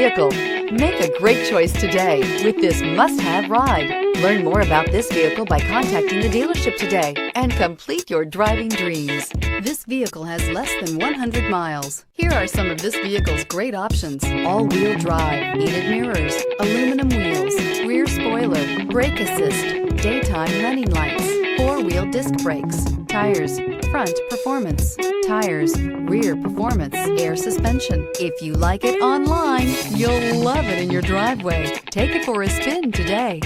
vehicle. Make a great choice today with this must-have ride. Learn more about this vehicle by contacting the dealership today and complete your driving dreams. This vehicle has less than 100 miles. Here are some of this vehicle's great options: all-wheel drive, heated mirrors, aluminum wheels, rear spoiler, brake assist, daytime running lights, four-wheel disc brakes, tires, front performance, tires, rear performance, air suspension. If you like it online, you'll love it in your driveway. Take it for a spin today.